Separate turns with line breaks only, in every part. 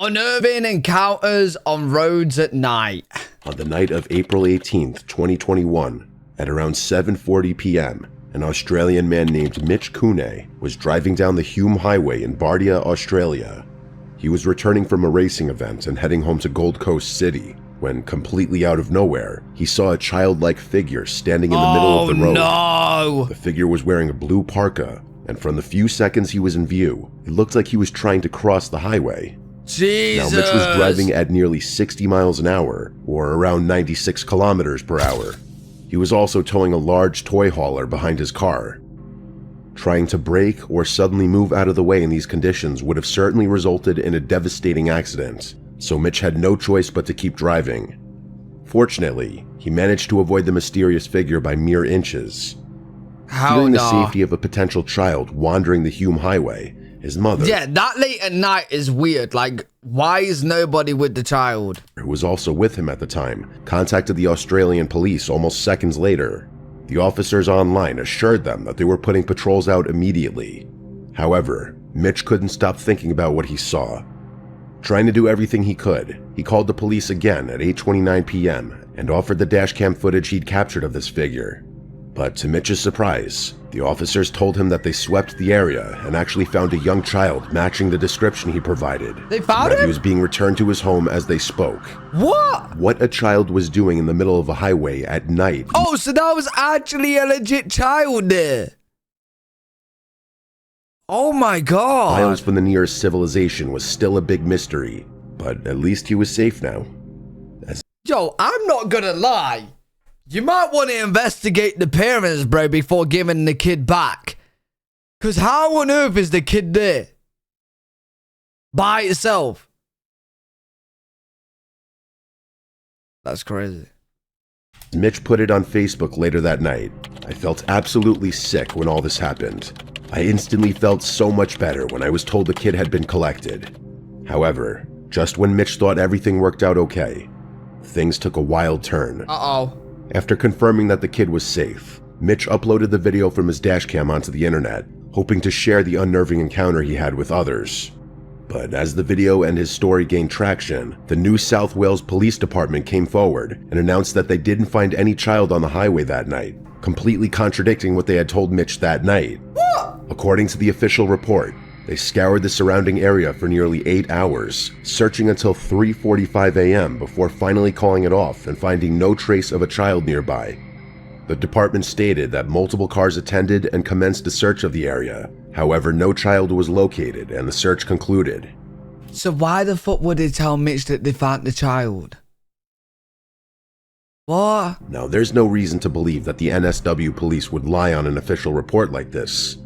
Unnerving encounters on roads at night.
On the night of April 18th, 2021, at around 7:40 p.m., an Australian man named Mitch Cooney was driving down the Hume Highway in Bardia, Australia. He was returning from a racing event and heading home to Gold Coast City when, completely out of nowhere, he saw a childlike figure standing in the middle of the road.
No!
The figure was wearing a blue parka, and from the few seconds he was in view, it looked like he was trying to cross the highway.
Jesus!
Now, Mitch was driving at nearly 60 miles an hour, or around 96 kilometers per hour. He was also towing a large toy hauler behind his car. Trying to brake or suddenly move out of the way in these conditions would have certainly resulted in a devastating accident, so Mitch had no choice but to keep driving. Fortunately, he managed to avoid the mysterious figure by mere inches. Fearing the safety of a potential child wandering the Hume Highway, his mother,
yeah, that late at night is weird. Like, why is nobody with the child?
Who was also with him at the time, contacted the Australian police almost seconds later. The officers online assured them that they were putting patrols out immediately. However, Mitch couldn't stop thinking about what he saw. Trying to do everything he could, he called the police again at 8:29 p.m. and offered the dashcam footage he'd captured of this figure. But to Mitch's surprise, the officers told him that they swept the area and actually found a young child matching the description he provided.
They found him?
He was being returned to his home as they spoke.
What?
What a child was doing in the middle of a highway at night.
Oh, so that was actually a legit child there. Oh my God.
Miles from the nearest civilization was still a big mystery, but at least he was safe now.
Yo, I'm not gonna lie. You might want to investigate the parents, bro, before giving the kid back. Because how on earth is the kid there? By itself? That's crazy.
Mitch put it on Facebook later that night. I felt absolutely sick when all this happened. I instantly felt so much better when I was told the kid had been collected. However, just when Mitch thought everything worked out okay, things took a wild turn.
Uh-oh.
After confirming that the kid was safe, Mitch uploaded the video from his dashcam onto the internet, hoping to share the unnerving encounter he had with others. But as the video and his story gained traction, the New South Wales Police Department came forward and announced that they didn't find any child on the highway that night, completely contradicting what they had told Mitch that night. According to the official report, they scoured the surrounding area for nearly 8 hours, searching until 3:45 a.m. before finally calling it off and finding no trace of a child nearby. The department stated that multiple cars attended and commenced a search of the area. However, no child was located and the search concluded.
So why the fuck would they tell Mitch that they found the child? What?
Now, there's no reason to believe that the NSW police would lie on an official report like this.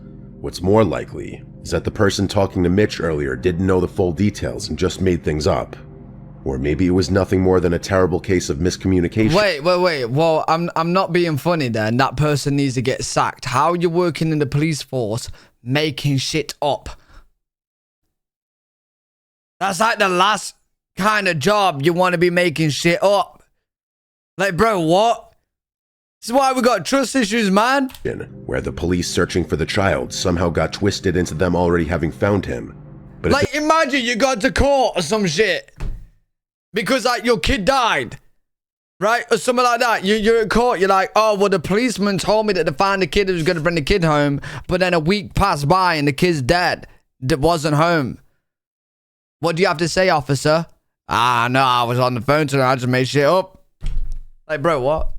What's more likely is that the person talking to Mitch earlier didn't know the full details and just made things up. Or maybe it was nothing more than a terrible case of miscommunication.
Wait. Well, I'm not being funny then. That person needs to get sacked. How are you working in the police force making shit up? That's like the last kind of job you want to be making shit up. Like, bro, what? This is why we got trust issues, man.
Where the police searching for the child somehow got twisted into them already having found him. But
like, imagine you got to court or some shit because like your kid died, right? Or something like that. You're at court. You're like, oh, well, the policeman told me that to find the kid who was going to bring the kid home, but then a week passed by and the kid's dead. That wasn't home. What do you have to say, officer? Ah, no, I was on the phone tonight. I just made shit up. Like, bro, what?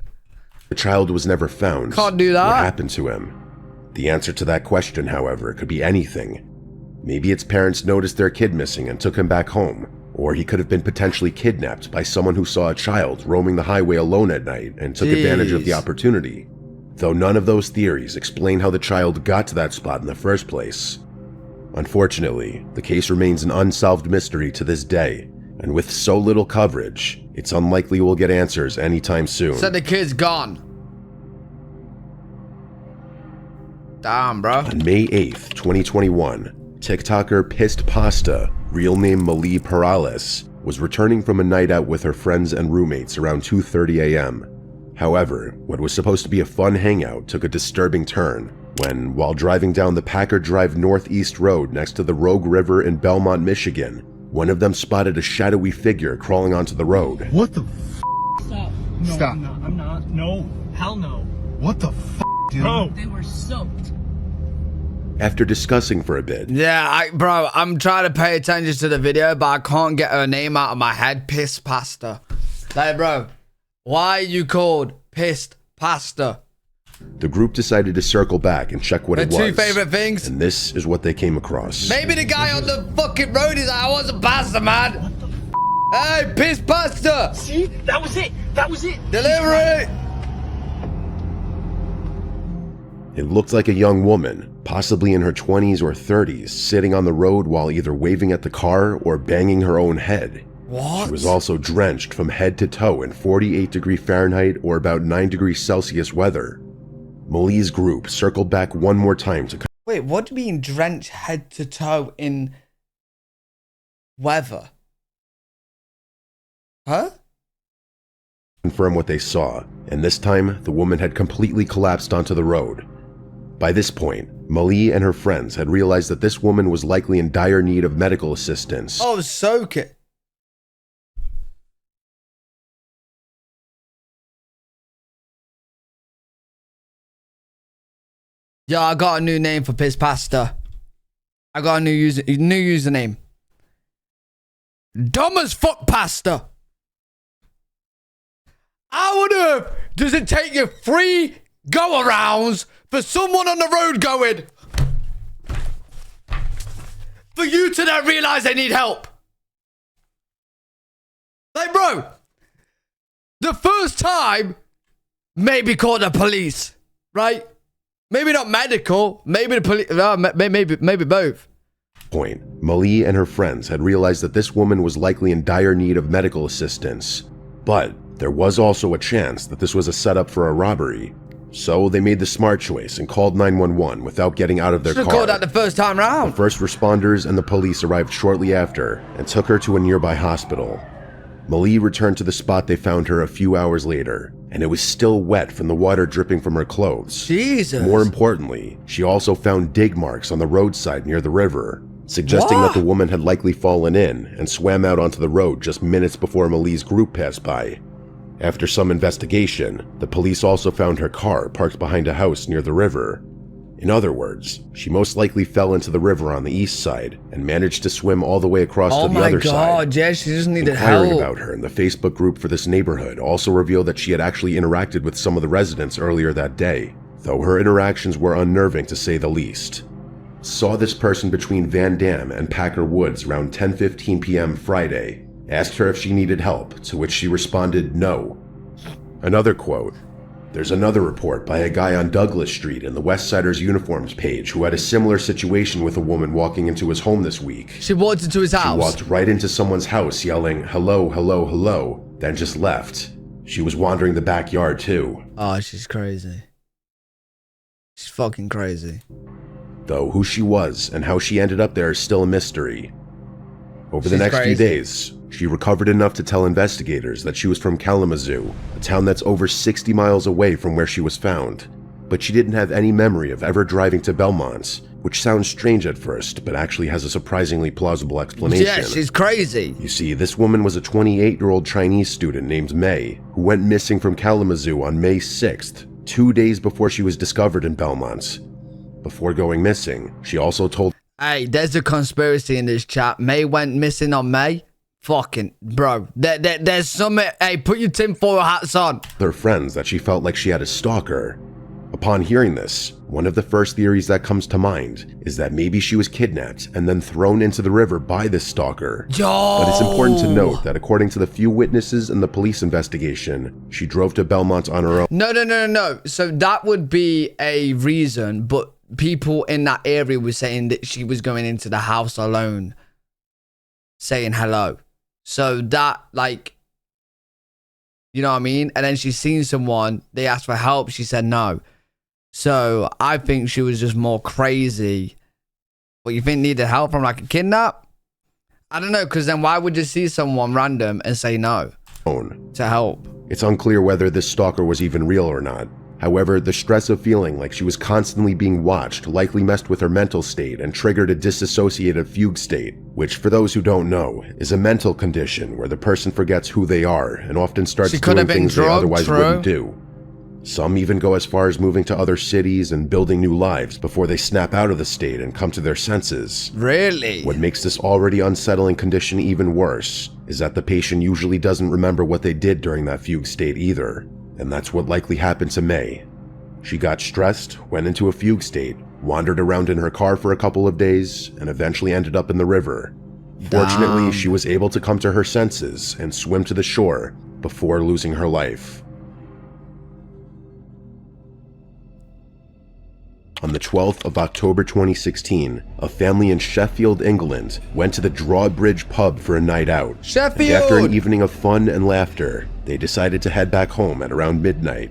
The child was never found.
Can't do that.
What happened to him? The answer to that question, however, could be anything. Maybe its parents noticed their kid missing and took him back home, or he could have been potentially kidnapped by someone who saw a child roaming the highway alone at night and took advantage of the opportunity. Though none of those theories explain how the child got to that spot in the first place. Unfortunately, the case remains an unsolved mystery to this day, and with so little coverage, it's unlikely we'll get answers anytime soon.
So the kid's gone. Damn, bro.
On May 8th, 2021, TikToker Pissed Pasta, real name Malie Perales, was returning from a night out with her friends and roommates around 2:30 a.m. However, what was supposed to be a fun hangout took a disturbing turn when, while driving down the Packard Drive Northeast Road next to the Rogue River in Belmont, Michigan, one of them spotted a shadowy figure crawling onto the road.
What the
Stop. No,
Stop.
I'm not. No. Hell no.
What the dude?
Bro. They were soaked.
After discussing for a bit,
Yeah, bro, I'm trying to pay attention to the video, but I can't get her name out of my head. Piss Pasta. Like, bro, why are you called Pissed Pasta?
the group decided to circle back and check what
My
it was.
two favorite things.
And this is what they came across.
Maybe the guy on the fucking road is like, I wasn't pasta, man. Hey, Piss Pasta.
See? That was it. That was it.
Delivery.
It looked like a young woman, possibly in her 20s or 30s, sitting on the road while either waving at the car or banging her own head.
What?
She was also drenched from head to toe in 48 Fahrenheit or about 9 weather. Mali's group circled back one more time to
Wait, what do you mean drenched head to toe in weather? Huh?
confirm what they saw, and this time the woman had completely collapsed onto the road. By this point, Mali and her friends had realized that this woman was likely in dire need of medical assistance.
Oh, soak it. Yo, I got a new name for Piss Pasta. I got a new username. Dumb as fuck pasta. How on earth does it take you 3 go-arounds for someone on the road going, for you to then realize they need help? Like, bro, the first time, maybe call the police, right? Maybe not medical, maybe the police, maybe both.
Point, Mali and her friends had realized that this woman was likely in dire need of medical assistance. But there was also a chance that this was a setup for a robbery. So they made the smart choice and called 911 without getting out of their
Should've
car.
called that the first time round.
The first responders and the police arrived shortly after and took her to a nearby hospital. Mali returned to the spot they found her a few hours later, and it was still wet from the water dripping from her clothes.
Jesus.
More importantly, she also found dig marks on the roadside near the river, suggesting
What?
that the woman had likely fallen in and swam out onto the road just minutes before Mali's group passed by. After some investigation, the police also found her car parked behind a house near the river. In other words, she most likely fell into the river on the east side and managed to swim all the way across
Oh
to the
my
other
God,
side.
yeah, she just needed
Inquiring
help.
about her in the Facebook group for this neighborhood also revealed that she had actually interacted with some of the residents earlier that day, though her interactions were unnerving to say the least. Saw this person between Van Dam and Packer Woods around 10:15 p.m. Friday. Asked her if she needed help, to which she responded no. Another quote, "There's another report by a guy on Douglas Street in the Westsiders uniforms page who had a similar situation with a woman walking into his home this week.
She walked into his
She
house.
walked right into someone's house yelling, 'Hello, hello, hello,' then just left. She was wandering the backyard too."
Oh, she's crazy. She's fucking crazy.
Though who she was and how she ended up there is still a mystery. Over the
She's
next few
crazy.
days, she recovered enough to tell investigators that she was from Kalamazoo, a town that's over 60 miles away from where she was found. But she didn't have any memory of ever driving to Belmont, which sounds strange at first, but actually has a surprisingly plausible explanation.
Yeah, she's crazy.
You see, this woman was a 28-year-old Chinese student named May, who went missing from Kalamazoo on May 6th, 2 days before she was discovered in Belmont. Before going missing, she also told
Hey, there's a conspiracy in this chat. May went missing on May. Fucking, bro. There's some. Hey, put your tinfoil hats on.
her friends that she felt like she had a stalker. Upon hearing this, one of the first theories that comes to mind is that maybe she was kidnapped and then thrown into the river by this stalker.
Yo.
But it's important to note that according to the few witnesses in the police investigation, she drove to Belmont on her own.
No. So that would be a reason, but people in that area were saying that she was going into the house alone, saying hello. So that, like, you know what I mean? And then she's seen someone, they asked for help, she said no. So I think she was just more crazy. What, you think needed help from like a kidnap? I don't know, because then why would you see someone random and say no to help?
It's unclear whether this stalker was even real or not. However, the stress of feeling like she was constantly being watched likely messed with her mental state and triggered a dissociative fugue state, which, for those who don't know, is a mental condition where the person forgets who they are and often starts doing things they otherwise wouldn't do. Some even go as far as moving to other cities and building new lives before they snap out of the state and come to their senses.
Really?
What makes this already unsettling condition even worse is that the patient usually doesn't remember what they did during that fugue state either. And that's what likely happened to May. She got stressed, went into a fugue state, wandered around in her car for a couple of days, and eventually ended up in the river. Fortunately, she was able to come to her senses and swim to the shore before losing her life. On the 12th of October 2016, a family in Sheffield, England, went to the Drawbridge pub for a night out.
Sheffield!
And after an evening of fun and laughter, they decided to head back home at around midnight.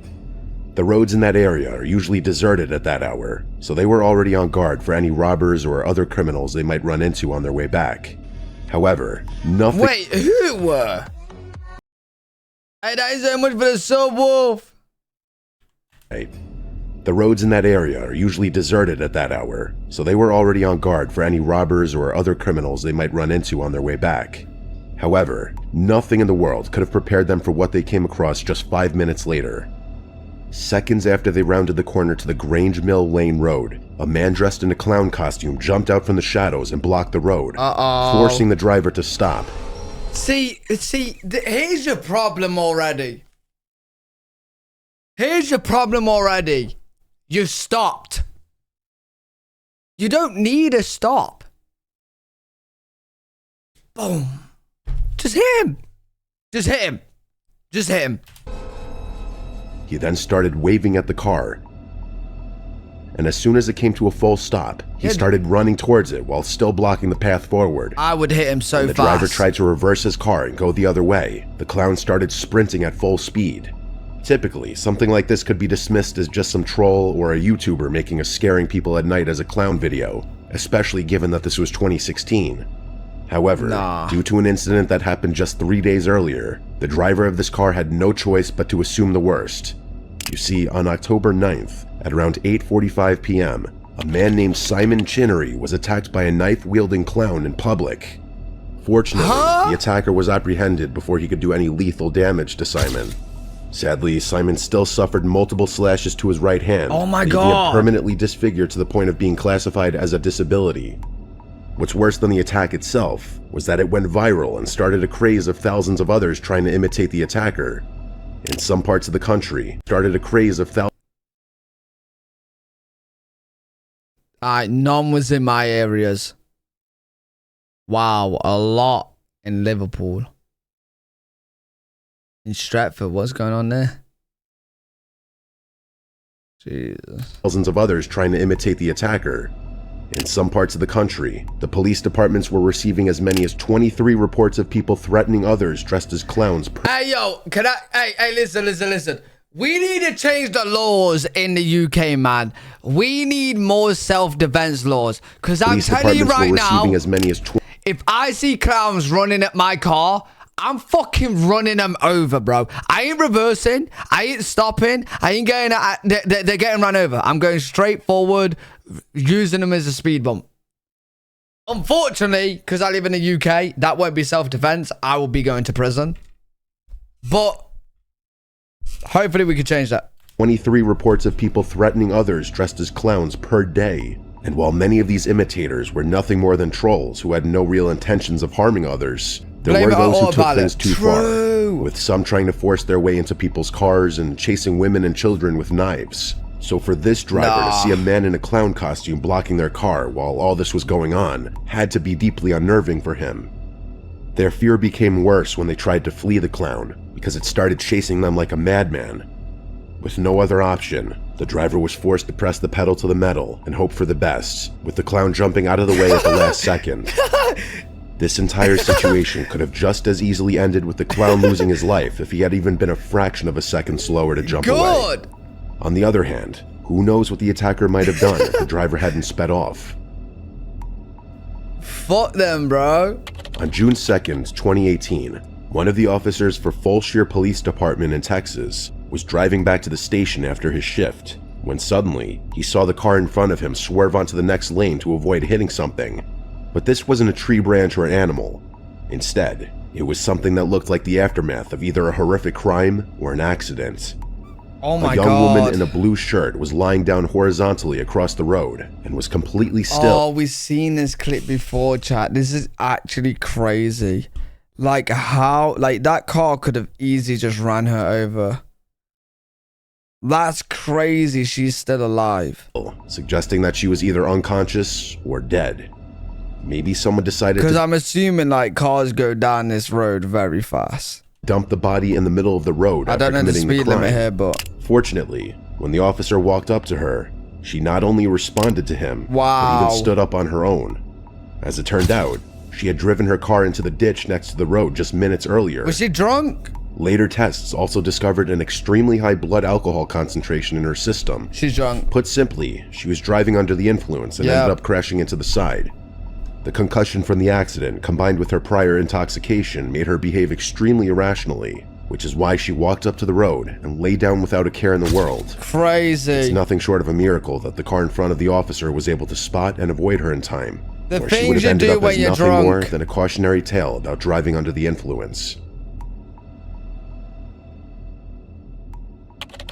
The roads in that area are usually deserted at that hour, so they were already on guard for any robbers or other criminals they might run into on their way back. However, nothing—
Wait, who were? Hey, that is so much for the subwoof.
The roads in that area are usually deserted at that hour, so they were already on guard for any robbers or other criminals they might run into on their way back. However, nothing in the world could have prepared them for what they came across just 5 minutes later. Seconds after they rounded the corner to the Grange Mill Lane Road, a man dressed in a clown costume jumped out from the shadows and blocked the road, forcing the driver to stop.
See, here's your problem already. Here's your problem already. You stopped. You don't need a stop. Boom. Just hit him. Just hit him. Just hit him.
He then started waving at the car. And as soon as it came to a full stop, he started running towards it while still blocking the path forward.
I would hit him so
When
fast.
the driver tried to reverse his car and go the other way, the clown started sprinting at full speed. Typically, something like this could be dismissed as just some troll or a YouTuber making a scaring people at night as a clown video, especially given that this was 2016. However, due to an incident that happened just 3 days earlier, the driver of this car had no choice but to assume the worst. You see, on October 9th, at around 8:45 p.m., a man named Simon Chinnery was attacked by a knife-wielding clown in public. Fortunately, the attacker was apprehended before he could do any lethal damage to Simon. Sadly, Simon still suffered multiple slashes to his right hand, leaving him permanently disfigured to the point of being classified as a disability. What's worse than the attack itself was that it went viral and started a craze of thousands of others trying to imitate the attacker. In some parts of the country,
none was in my areas. Wow, a lot in Liverpool. In Stratford, what's going on there? Jesus.
Thousands of others trying to imitate the attacker. In some parts of the country, the police departments were receiving as many as 23 reports of people threatening others dressed as clowns.
Hey, yo, can I... Hey, listen. We need to change the laws in the UK, man. We need more self-defense laws. Because I'm telling you right now, if I see clowns running at my car, I'm fucking running them over, bro. I ain't reversing. I ain't stopping. I ain't going... They're getting run over. I'm going straight forward, using them as a speed bump. Unfortunately, because I live in the UK, that won't be self-defense. I will be going to prison. But hopefully we can change that.
23 reports of people threatening others dressed as clowns per day. And while many of these imitators were nothing more than trolls who had no real intentions of harming others, there were those who took things too far, with some trying to force their way into people's cars and chasing women and children with knives. So for this driver to see a man in a clown costume blocking their car while all this was going on had to be deeply unnerving for him. Their fear became worse when they tried to flee the clown, because it started chasing them like a madman. With no other option, the driver was forced to press the pedal to the metal and hope for the best, with the clown jumping out of the way at the last second. This entire situation could have just as easily ended with the clown losing his life if he had even been a fraction of a second slower to jump away. On the other hand, who knows what the attacker might have done if the driver hadn't sped off.
Fuck them, bro.
On June 2nd, 2018, one of the officers for Fulshire Police Department in Texas was driving back to the station after his shift, when suddenly he saw the car in front of him swerve onto the next lane to avoid hitting something. But this wasn't a tree branch or an animal. Instead, it was something that looked like the aftermath of either a horrific crime or an accident.
Oh my
A young
god.
woman in a blue shirt was lying down horizontally across the road and was completely still.
Oh, we've seen this clip before, chat. This is actually crazy. Like how, like that car could have easily just ran her over. That's crazy. She's still alive.
Suggesting that she was either unconscious or dead. Maybe someone decided
Because
to
I'm assuming like cars go down this road very fast.
dump the body in the middle of the road
I
after
don't know the
committing the
speed limit
crime.
here, but
Fortunately, when the officer walked up to her, she not only responded to him, but
wow.
even stood up on her own. As it turned out, she had driven her car into the ditch next to the road just minutes earlier.
Was she drunk?
Later tests also discovered an extremely high blood alcohol concentration in her system.
She's drunk.
Put simply, she was driving under the influence and ended up crashing into the side. The concussion from the accident, combined with her prior intoxication, made her behave extremely irrationally, which is why she walked up to the road and lay down without a care in the world.
Crazy.
It's nothing short of a miracle that the car in front of the officer was able to spot and avoid her in time.
The
or she would
things
have
you
ended
do
up
when
as
you're
nothing
drunk.
more than a cautionary tale about driving under the influence.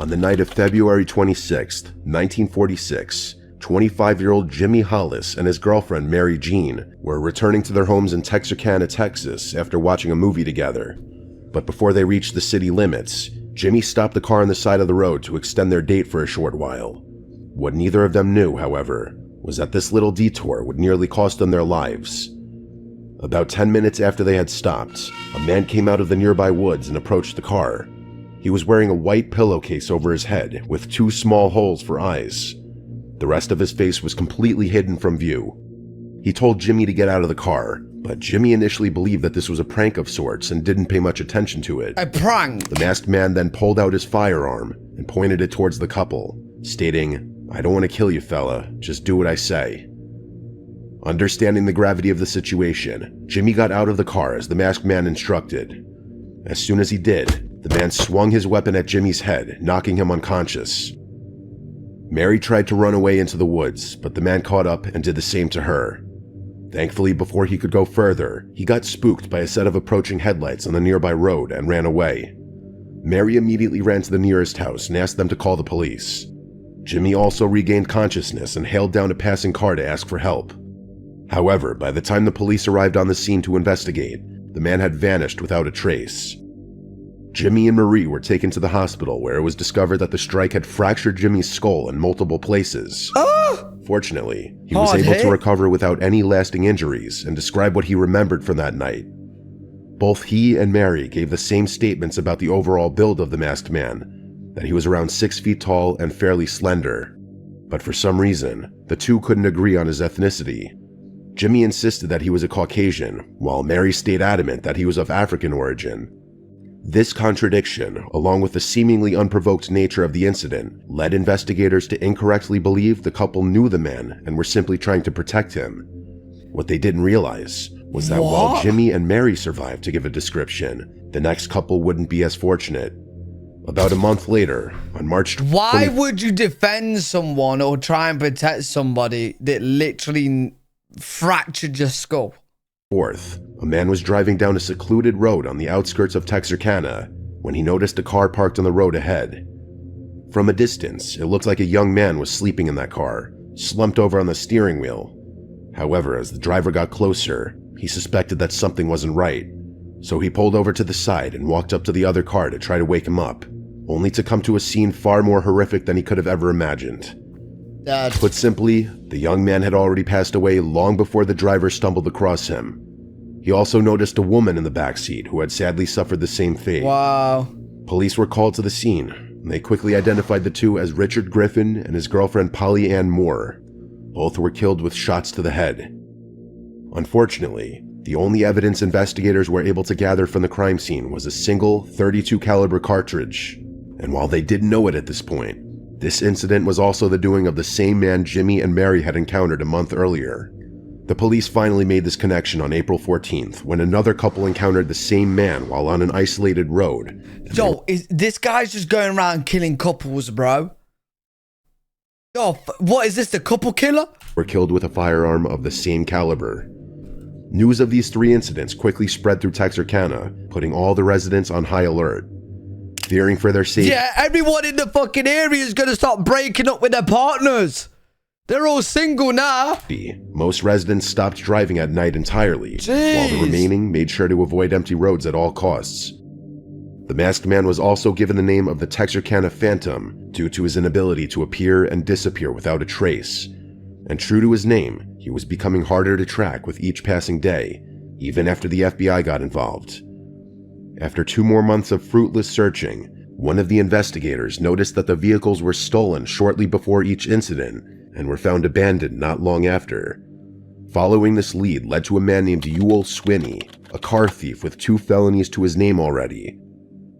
On the night of February 26, 1946, 25-year-old Jimmy Hollis and his girlfriend Mary Jean were returning to their homes in Texarkana, Texas after watching a movie together. But before they reached the city limits, Jimmy stopped the car on the side of the road to extend their date for a short while. What neither of them knew, however, was that this little detour would nearly cost them their lives. About 10 minutes after they had stopped, a man came out of the nearby woods and approached the car. He was wearing a white pillowcase over his head with 2 small holes for eyes. The rest of his face was completely hidden from view. He told Jimmy to get out of the car, but Jimmy initially believed that this was a prank of sorts and didn't pay much attention to it.
A prank?
The masked man then pulled out his firearm and pointed it towards the couple, stating, "I don't want to kill you, fella, just do what I say." Understanding the gravity of the situation, Jimmy got out of the car as the masked man instructed. As soon as he did, the man swung his weapon at Jimmy's head, knocking him unconscious. Mary tried to run away into the woods, but the man caught up and did the same to her. Thankfully, before he could go further, he got spooked by a set of approaching headlights on the nearby road and ran away. Mary immediately ran to the nearest house and asked them to call the police. Jimmy also regained consciousness and hailed down a passing car to ask for help. However, by the time the police arrived on the scene to investigate, the man had vanished without a trace. Jimmy and Marie were taken to the hospital where it was discovered that the strike had fractured Jimmy's skull in multiple places. Fortunately, he was able to recover without any lasting injuries and describe what he remembered from that night. Both he and Mary gave the same statements about the overall build of the masked man, that he was around 6 feet tall and fairly slender. But for some reason, the two couldn't agree on his ethnicity. Jimmy insisted that he was a Caucasian, while Mary stayed adamant that he was of African origin. This contradiction, along with the seemingly unprovoked nature of the incident, led investigators to incorrectly believe the couple knew the man and were simply trying to protect him. What they didn't realize was that while Jimmy and Mary survived to give a description, the next couple wouldn't be as fortunate. About a month later, on March 20th...
Why would you defend someone or try and protect somebody that literally fractured your skull?
A man was driving down a secluded road on the outskirts of Texarkana when he noticed a car parked on the road ahead. From a distance, it looked like a young man was sleeping in that car, slumped over on the steering wheel. However, as the driver got closer, he suspected that something wasn't right, so he pulled over to the side and walked up to the other car to try to wake him up, only to come to a scene far more horrific than he could have ever imagined. Put simply, the young man had already passed away long before the driver stumbled across him. He also noticed a woman in the backseat who had sadly suffered the same fate.
Wow.
Police were called to the scene, and they quickly identified the two as Richard Griffin and his girlfriend Polly Ann Moore. Both were killed with shots to the head. Unfortunately, the only evidence investigators were able to gather from the crime scene was a single .32 caliber cartridge. And while they didn't know it at this point, this incident was also the doing of the same man Jimmy and Mary had encountered a month earlier. The police finally made this connection on April 14th when another couple encountered the same man while on an isolated road.
Yo, this guy's just going around killing couples, bro. Yo, what is this, the couple killer?
Were killed with a firearm of the same caliber. News of these 3 incidents quickly spread through Texarkana, putting all the residents on high alert. Fearing for their safety.
Yeah, everyone in the fucking area is gonna start breaking up with their partners. They're all single now.
Most residents stopped driving at night entirely,
Jeez.
while the remaining made sure to avoid empty roads at all costs. The masked man was also given the name of the Texarkana Phantom due to his inability to appear and disappear without a trace. And true to his name, he was becoming harder to track with each passing day, even after the FBI got involved. After 2 more months of fruitless searching, one of the investigators noticed that the vehicles were stolen shortly before each incident and were found abandoned not long after. Following this lead led to a man named Ewell Swinney, a car thief with 2 felonies to his name already.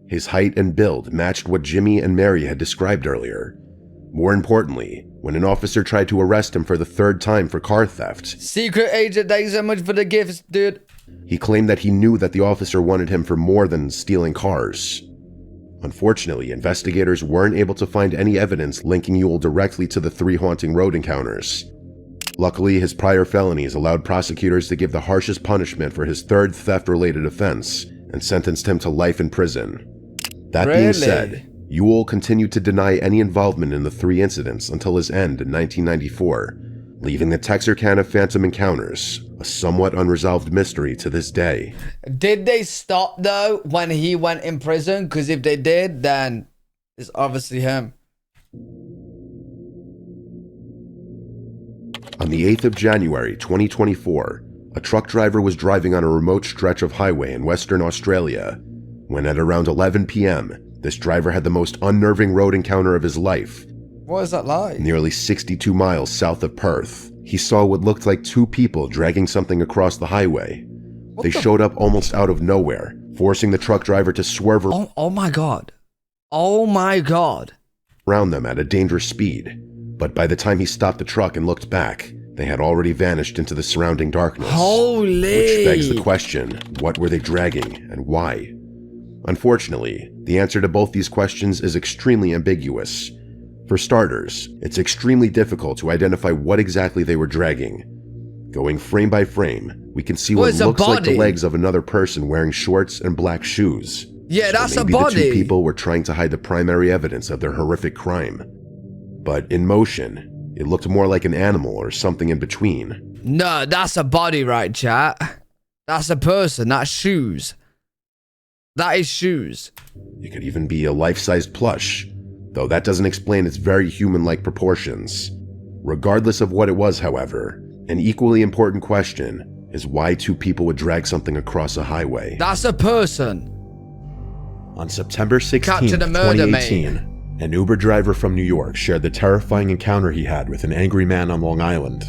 His height and build matched what Jimmy and Mary had described earlier. More importantly, when an officer tried to arrest him for the 3rd time for car theft,
Secret agent, thanks so much for the gifts, dude.
he claimed that he knew that the officer wanted him for more than stealing cars. Unfortunately, investigators weren't able to find any evidence linking Ewell directly to the 3 haunting road encounters. Luckily, his prior felonies allowed prosecutors to give the harshest punishment for his 3rd theft-related offense and sentenced him to life in prison. That being said, Ewell continued to deny any involvement in the 3 incidents until his end in 1994, leaving the Texarkana Phantom encounters a somewhat unresolved mystery to this day.
Did they stop, though, when he went in prison? Because if they did, then it's obviously him.
On the 8th of January 2024, a truck driver was driving on a remote stretch of highway in Western Australia when at around 11 p.m., this driver had the most unnerving road encounter of his life.
What is that like?
Nearly 62 miles south of Perth, he saw what looked like 2 people dragging something across the highway. They showed up almost out of nowhere, forcing the truck driver to swerve
Oh my god. Oh my god.
around them at a dangerous speed. But by the time he stopped the truck and looked back, they had already vanished into the surrounding darkness.
Holy.
Which begs the question, what were they dragging and why? Unfortunately, the answer to both these questions is extremely ambiguous. For starters, it's extremely difficult to identify what exactly they were dragging. Going frame by frame, we can see what looks like the legs of another person wearing shorts and black shoes.
Yeah,
So
that's a
maybe
body.
the 2 people were trying to hide the primary evidence of their horrific crime. But in motion, it looked more like an animal or something in between.
No, that's a body, right, chat? That's a person. That's shoes. That is shoes.
It could even be a life-sized plush, though that doesn't explain its very human-like proportions. Regardless of what it was, however, an equally important question is why 2 people would drag something across a highway.
That's a person.
On September 16,
Capture the murder
2018, an Uber driver from New York shared the terrifying encounter he had with an angry man on Long Island.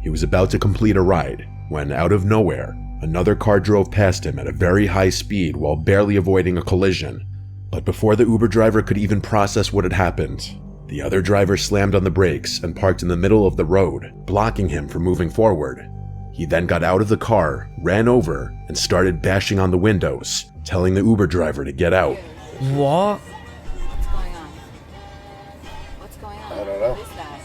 He was about to complete a ride when, out of nowhere, another car drove past him at a very high speed while barely avoiding a collision. But before the Uber driver could even process what had happened, the other driver slammed on the brakes and parked in the middle of the road, blocking him from moving forward. He then got out of the car, ran over, and started bashing on the windows, telling the Uber driver to get out.
What?
What's going on? What's going on?
I don't know.
What is that?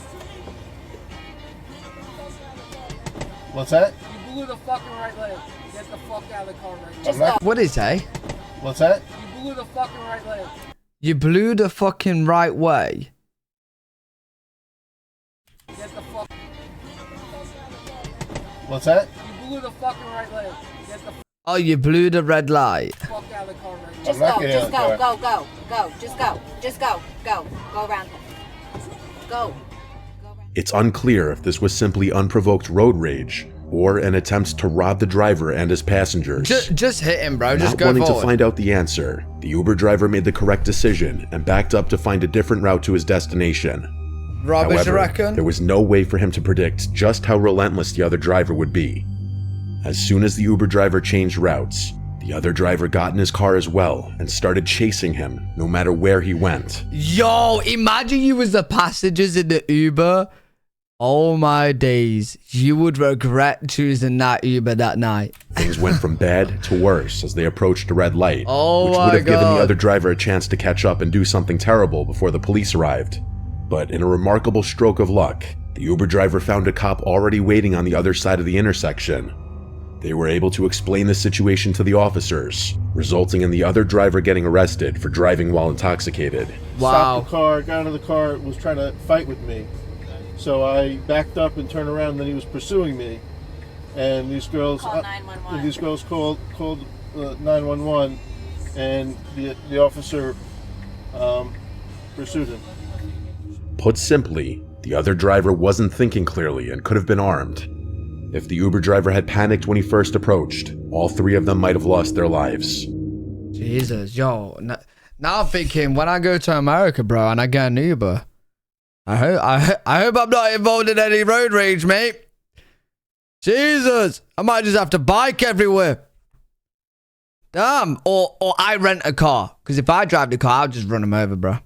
What's that?
You blew the fucking right leg. Get the fuck out of the car right now.
Just
not-
go.
What is it?
What's that?
You blew the fucking right leg.
You blew the fucking right way.
Get the fuck.
What's that?
You blew the fucking right leg. Get the
Oh, you blew the red light.
fuck out of the car right now.
Just
I'm not
go.
getting
Just
out of
go.
the
Go. Go. Go. Just go. Just go. Go. Go around him. Go. Go around.
It's unclear if this was simply unprovoked road rage or an attempt to rob the driver and his passengers.
Just hit him, bro. Just
Not
go
wanting
forward.
to find out the answer, the Uber driver made the correct decision and backed up to find a different route to his destination.
Rubbish, you
However,
reckon?
there was no way for him to predict just how relentless the other driver would be. As soon as the Uber driver changed routes, the other driver got in his car as well and started chasing him no matter where he went.
Yo, imagine you was the passengers in the Uber Oh my days. You would regret choosing that Uber that night.
Things went from bad to worse as they approached a red light,
Oh
which
my
would have given
God.
the other driver a chance to catch up and do something terrible before the police arrived. But in a remarkable stroke of luck, the Uber driver found a cop already waiting on the other side of the intersection. They were able to explain the situation to the officers, resulting in the other driver getting arrested for driving while intoxicated.
Wow.
Stopped the car, got out of the car, was trying to fight with me. So I backed up and turned around, and then he was pursuing me. And these girls
Call 911.
these girls called 911, and the officer pursued him.
Put simply, the other driver wasn't thinking clearly and could have been armed. If the Uber driver had panicked when he first approached, all three of them might have lost their lives.
Jesus, yo. Now I'm thinking, when I go to America, bro, and I get an Uber, I hope I'm not involved in any road rage, mate. Jesus, I might just have to bike everywhere. Damn, or I rent a car, because if I drive the car, I'll just run them over, bro.